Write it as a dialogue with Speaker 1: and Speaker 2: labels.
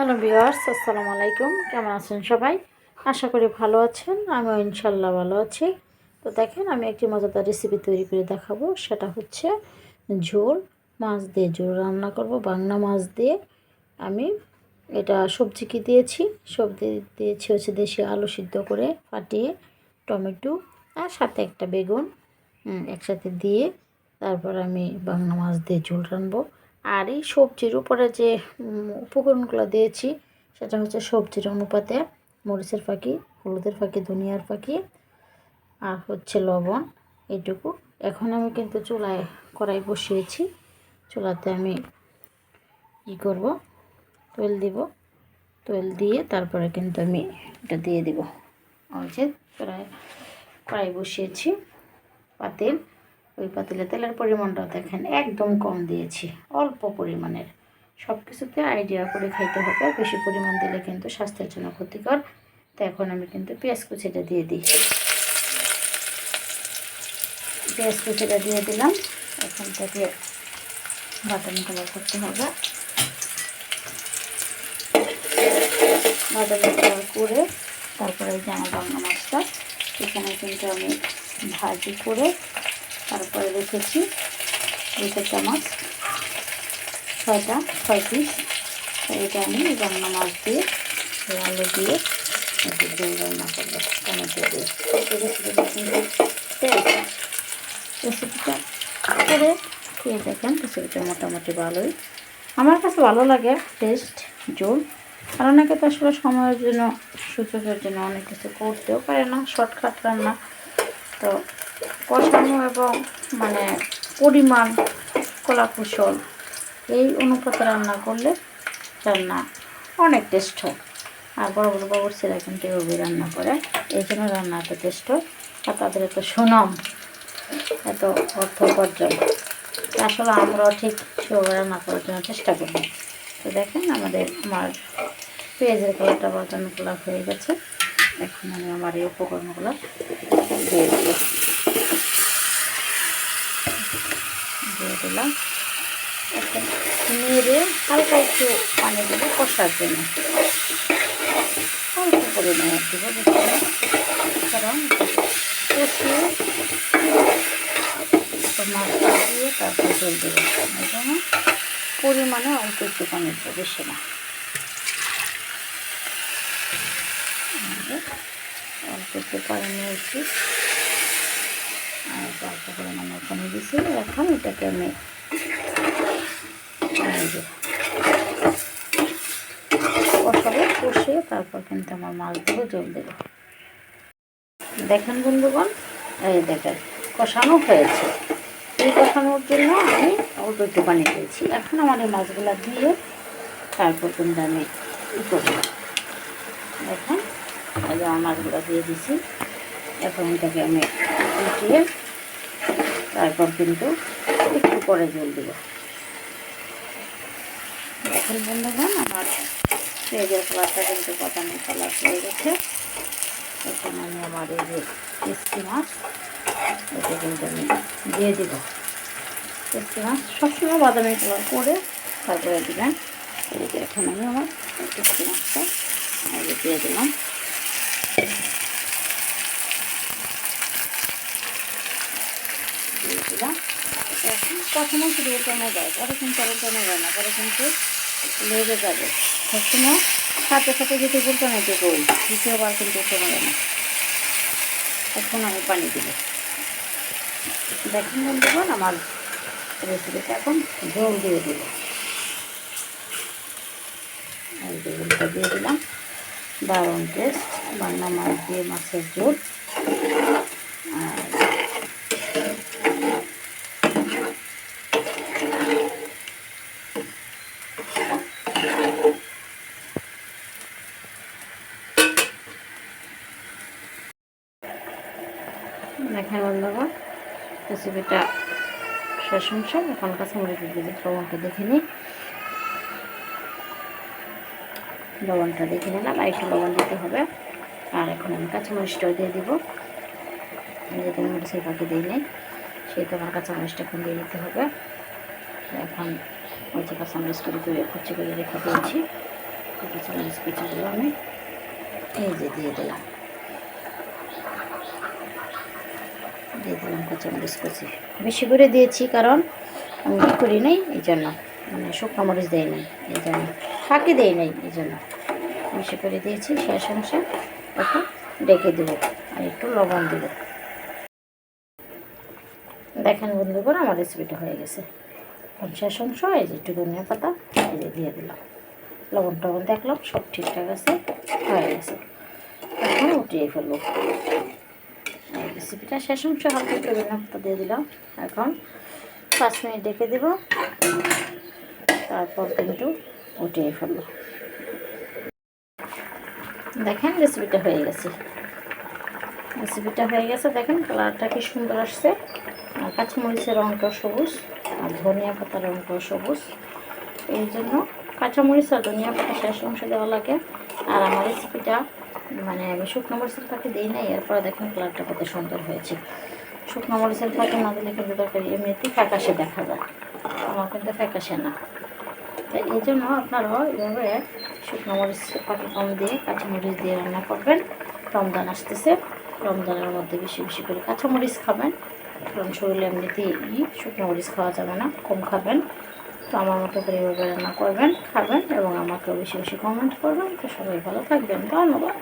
Speaker 1: Hello viewers, আসসালামু আলাইকুম। কেমন আছেন সবাই? আশা করি ভালো আছেন। আমিও ইনশাল্লাহ ভালো আছি। তো দেখেন, আমি একটি মজাদার রেসিপি তৈরি করে দেখাবো। সেটা হচ্ছে ঝোল, মাছ দিয়ে ঝোল রান্না করব, বাংলা মাছ দিয়ে। আমি এটা সবজি কি দিয়েছি, সবজি দিয়েছি হচ্ছে দেশি আলু সিদ্ধ করে ফাটিয়ে, টমেটো আর সাথে একটা বেগুন একসাথে দিয়ে তারপর আমি বাংলা মাছ দিয়ে ঝোল রানবো। আর এই সবজির উপরে যে উপকরণগুলো দিয়েছি সেটা হচ্ছে সবজির অনুপাতে মরিচের ফাঁকি, হলুদের ফাঁকি, ধনিয়ার ফাঁকি আর হচ্ছে লবণ, এইটুকু। এখন আমি কিন্তু চুলায় কড়াই বসিয়েছি। চুলাতে আমি কী করব, তেল দিব। তেল দিয়ে তারপরে কিন্তু আমি এটা দিয়ে দিব। ওই যে কড়াই বসিয়েছি, পাতিল। ওই পাতিলে তেলের পরিমাণটা দেখেন একদম কম দিয়েছি, অল্প পরিমাণের। সব কিছুতে আইডিয়া করে খাইতে হবে, বেশি পরিমাণ দিলে কিন্তু স্বাস্থ্যের জন্য ক্ষতিকর। তো এখন আমি কিন্তু পেঁয়াজ কুচিটা দিয়ে দিই। পেঁয়াজ কুচিটা দিয়ে দিলাম। এখন থেকে বাদামি কালার করতে হবে। বাদামি কালার করে তারপরে যে আমার বাংলা মাছটা এখানে কিন্তু আমি ভাজি করে তারপরে রেখেছি 2 চামচ, 6 পিস। এটা আমি বাংলা মাছ দিয়ে আলু দিয়ে একটু ঝোল রান্না করবো টমেটো দিয়ে। রেসিপিটা করে খেয়ে দেখেন। রেসিপিটা মোটামুটি ভালোই, আমার কাছে ভালো লাগে টেস্ট ঝোল। আর অনেকে তো আসলে সময়ের জন্য, সুযোগের জন্য অনেক কিছু করতেও পারে না, শর্টকাট রান্না। তো কষানো এবং মানে পরিমাণ, কলাকুশল এই অনুপাতে রান্না করলে রান্না অনেক টেস্ট হয়। আর বড় বড় বাবুর্চিরা কিন্তু এভাবে রান্না করে, এই জন্য রান্না এত টেস্ট হয়। আর তাদের এত সুনাম, এত অর্থ উপার্জন। আসলে আমরাও ঠিক সেভাবে রান্না করার জন্য চেষ্টা করি। তো দেখেন আমার পেঁয়াজের কালারটা বাদামি কালার হয়ে গেছে। এখন আমি আমার এই উপকরণগুলো দিয়ে দিলাম। এখন নেড়ে হালকা একটু পানি দেবো কষার জন্য, অল্প পরিমাণে দেবো, কারণ কষিয়ে মাছটা দিয়ে তারপর জল দেবো। এই জন্য পরিমাণে অল্প একটু পানি দেবো, বেশি না। অল্প একটু পানি নিয়েছি আর অল্প পরিমাণে পানি দিয়েছি। এখন এটাকে আমি কষাবো, কষিয়ে তারপর কিন্তু আমার মাছগুলো জল দেবো। দেখেন বন্ধুগণ, এই দেখেন কষানো হয়েছে। এই কষানোর জন্য আমি অল্প একটু পানি দিয়েছি। এখন আমার এই মাছগুলো দিয়ে তারপর কিন্তু আমি করব। দেখেন এই যে আমার মাছগুলো দিয়ে দিছি। এখন এটাকে আমি উঠিয়ে তারপর কিন্তু একটু পরে জল দেব। দেখেন বন্ধুগণ, আমার পেঁয়াজের কালারটা কিন্তু বাদামি কালার হয়ে গেছে। এখন আমি আমার এই যে টেস্টি মাছ, এটা কিন্তু আমি দিয়ে দিব। টেস্টি মাছ সবসময় বাদামি কালার করে তারপরে দিবেন। এই যে এখন আমি আমার টেস্টি মাছটা দিয়ে দিলাম। দিয়ে দিলাম। এখন কখনো শুধু উল্টানো যায়, পরে কিন্তু উল্টানো যায় না, পরে কিন্তু লেগে যাবে। সবসময় সাথে সাথে যদি উল্টানোতে করি, দ্বিতীয়বার কিন্তু উল্টানো যায় না। এখন আমি পানি দিব। দেখুন বন্ধুগণ, আমার রেসিপিটা এখন ঝোল দিয়ে দিব। এই ঝোলটা দিয়ে দিলাম। দারুণ টেস্ট বাংলা মাছ দিয়ে মাছের ঝোল। আর দেখেন বন্ধুগণ, রেসিপিটা শেষ অংশ। এখন কাঁচামরিচ দিয়ে লবণটা দেখে নিই। লবণটা দেখে নিলাম, আর একটু লবণ দিতে হবে। আর এখন আমি কাঁচামরিচটাও দিয়ে দিব। যেহেতু আমি মরিচের ফাঁকি দিই নাই, সেহেতু আমার কাঁচামরিচটা এখন দিয়ে দিতে হবে। এখন ওই যে কাঁচামরিচ করে কুচি করে রেখে দিয়েছি, কাঁচামরিচ কুচিগুলো আমি এই যে দিয়ে দিলাম কাঁচামরিচ কুচি বেশি করে দিয়েছি, কারণ আমি কী করি নাই এই জন্য, মানে শুকনো মরিচ দেই নাই এই জন্য, ফাঁকি দেই নাই এই জন্য বেশি করে দিয়েছি। শেষ অংশে এখন ডেকে দেবো আর একটু লবণ দেবো। দেখেন বন্ধুগণ, আমার রেসিপিটা হয়ে গেছে। এখন শেষ অংশ এই যে একটু ধনিয়া পাতা এই যে দিয়ে দিলাম, লবণ টবণ দেখলাম সব ঠিকঠাক আছে, হয়ে গেছে। এখন উঠিয়ে ফেলবো। এই রেসিপিটা শেষ অংশ হালকা একটু ধনিয়া পাতা দিয়ে দিলাম। এখন 5 মিনিট ডেকে দেবো, তারপর কিন্তু উঠিয়ে ফেলবো। দেখেন রেসিপিটা হয়ে গেছে, দেখেন কালারটা কি সুন্দর আসছে। আর কাঁচামরিচের রঙটাও সবুজ আর ধনিয়া পাতার রঙটাও সবুজ, এই জন্য কাঁচামরিচ আর ধনিয়া পাতা শেষ অংশ দেওয়া লাগে। আর আমার রেসিপিটা মানে আমি শুকনো মরিচের ফাঁকে দিই নাই, এরপরে দেখেন কালারটা কত সুন্দর হয়েছে। শুকনো মরিচের ফাঁকে না দিলে কিন্তু তরকারি এমনিতেই ফ্যাকাশে দেখা যায়, আমার কিন্তু ফ্যাকাশে না। তাই এই জন্য আপনারাও এভাবে শুকনো মরিচ ফাঁকে কম দিয়ে কাঁচামরিচ দিয়ে রান্না করবেন। রমজান আসতেছে, রমজানের মধ্যে বেশি বেশি করে কাঁচামরিচ খাবেন, কারণ শরীরে এমনিতেই শুকনো মরিচ খাওয়া যাবে না, কম খাবেন। তো আমার মতো করে এভাবে রান্না করবেন, খাবেন এবং আমাকেও বেশি বেশি কমেন্ট করবেন। তো সবাই ভালো থাকবেন, ধন্যবাদ।